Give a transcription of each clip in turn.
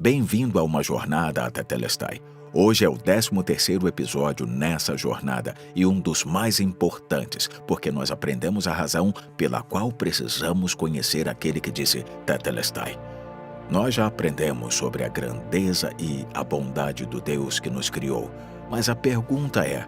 Bem-vindo a uma jornada até Tetelestai. Hoje é o 13º episódio nessa jornada e um dos mais importantes, porque nós aprendemos a razão pela qual precisamos conhecer aquele que disse Tetelestai. Nós já aprendemos sobre a grandeza e a bondade do Deus que nos criou, mas a pergunta é: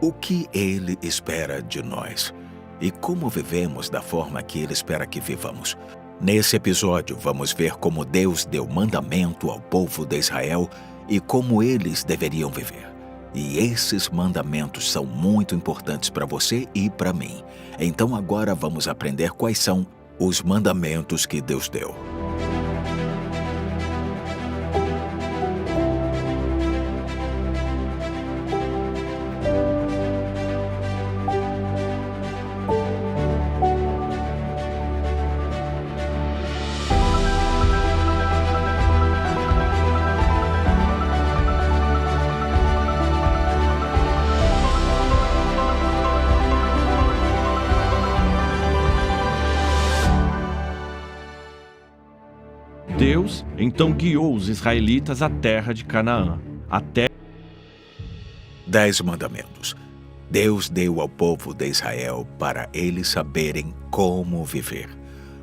o que Ele espera de nós? E como vivemos da forma que Ele espera que vivamos? Nesse episódio, vamos ver como Deus deu mandamento ao povo de Israel e como eles deveriam viver. E esses mandamentos são muito importantes para você e para mim. Então agora vamos aprender quais são os mandamentos que Deus deu. Deus então guiou os israelitas à terra de Canaã, até 10 mandamentos. Deus deu ao povo de Israel para eles saberem como viver.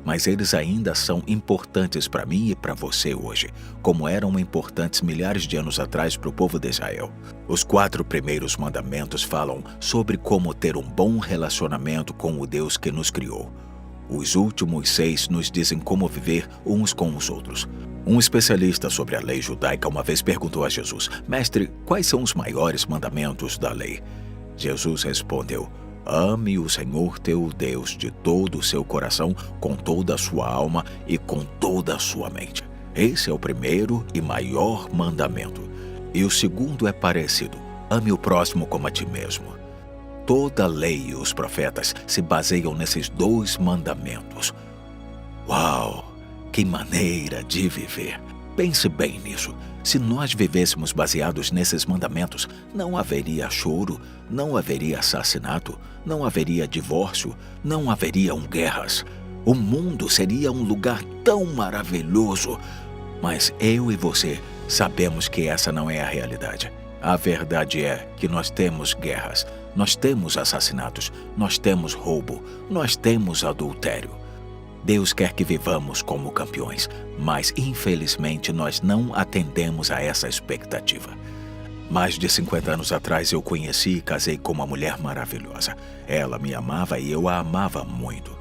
Mas eles ainda são importantes para mim e para você hoje, como eram importantes milhares de anos atrás para o povo de Israel. Os 4 primeiros mandamentos falam sobre como ter um bom relacionamento com o Deus que nos criou. Os últimos 6 nos dizem como viver uns com os outros. Um especialista sobre a lei judaica uma vez perguntou a Jesus: Mestre, quais são os maiores mandamentos da lei? Jesus respondeu: Ame o Senhor teu Deus de todo o seu coração, com toda a sua alma e com toda a sua mente. Esse é o primeiro e maior mandamento. E o segundo é parecido: ame o próximo como a ti mesmo. Toda a lei e os profetas se baseiam nesses 2 mandamentos. Uau! Que maneira de viver! Pense bem nisso. Se nós vivêssemos baseados nesses mandamentos, não haveria choro, não haveria assassinato, não haveria divórcio, não haveriam guerras. O mundo seria um lugar tão maravilhoso. Mas eu e você sabemos que essa não é a realidade. A verdade é que nós temos guerras, nós temos assassinatos, nós temos roubo, nós temos adultério. Deus quer que vivamos como campeões, mas infelizmente nós não atendemos a essa expectativa. Mais de 50 anos atrás eu conheci e casei com uma mulher maravilhosa. Ela me amava e eu a amava muito.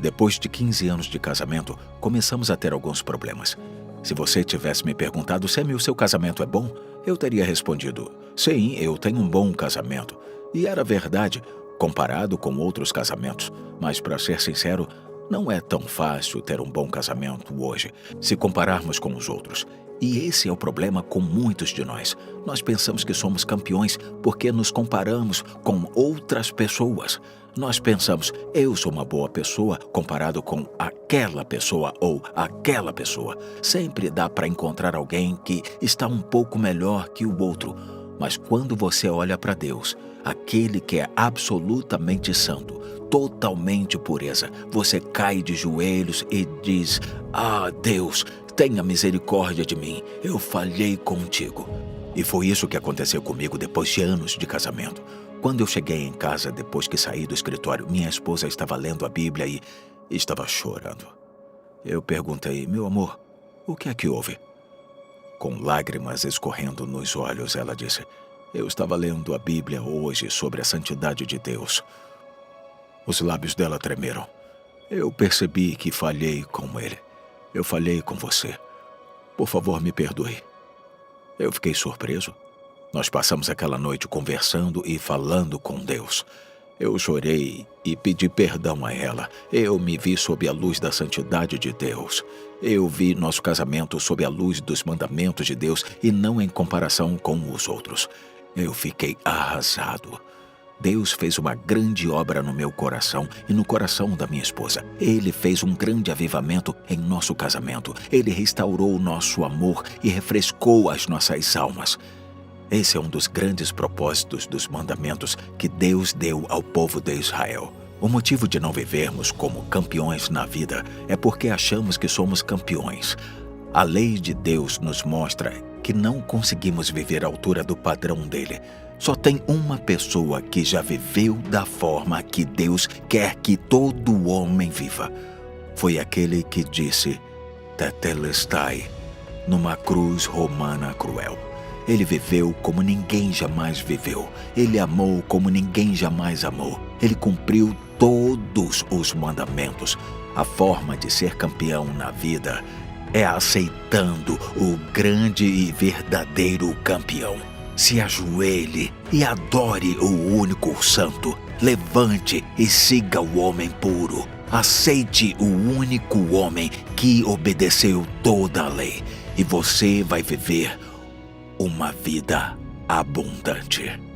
Depois de 15 anos de casamento, começamos a ter alguns problemas. Se você tivesse me perguntado se o seu casamento é bom, eu teria respondido: sim, eu tenho um bom casamento. E era verdade, comparado com outros casamentos. Mas, para ser sincero, não é tão fácil ter um bom casamento hoje, se compararmos com os outros. E esse é o problema com muitos de nós. Nós pensamos que somos campeões porque nos comparamos com outras pessoas. Nós pensamos: eu sou uma boa pessoa comparado com aquela pessoa ou aquela pessoa. Sempre dá para encontrar alguém que está um pouco melhor que o outro. Mas quando você olha para Deus, aquele que é absolutamente santo, totalmente pureza, você cai de joelhos e diz: Ah, Deus, tenha misericórdia de mim, eu falhei contigo. E foi isso que aconteceu comigo depois de anos de casamento. Quando eu cheguei em casa depois que saí do escritório, minha esposa estava lendo a Bíblia e estava chorando. Eu perguntei: meu amor, o que é que houve? Com lágrimas escorrendo nos olhos, ela disse: eu estava lendo a Bíblia hoje sobre a santidade de Deus. Os lábios dela tremeram. Eu percebi que falhei com ele. Eu falhei com você. Por favor, me perdoe. Eu fiquei surpreso. Nós passamos aquela noite conversando e falando com Deus. Eu chorei e pedi perdão a ela. Eu me vi sob a luz da santidade de Deus. Eu vi nosso casamento sob a luz dos mandamentos de Deus e não em comparação com os outros. Eu fiquei arrasado. Deus fez uma grande obra no meu coração e no coração da minha esposa. Ele fez um grande avivamento em nosso casamento. Ele restaurou o nosso amor e refrescou as nossas almas. Esse é um dos grandes propósitos dos mandamentos que Deus deu ao povo de Israel. O motivo de não vivermos como campeões na vida é porque achamos que somos campeões. A lei de Deus nos mostra que não conseguimos viver à altura do padrão dele. Só tem uma pessoa que já viveu da forma que Deus quer que todo homem viva. Foi aquele que disse Tetelestai, numa cruz romana cruel. Ele viveu como ninguém jamais viveu. Ele amou como ninguém jamais amou. Ele cumpriu todos os mandamentos. A forma de ser campeão na vida é aceitando o grande e verdadeiro campeão. Se ajoelhe e adore o único santo. Levante e siga o homem puro. Aceite o único homem que obedeceu toda a lei. E você vai viver uma vida abundante.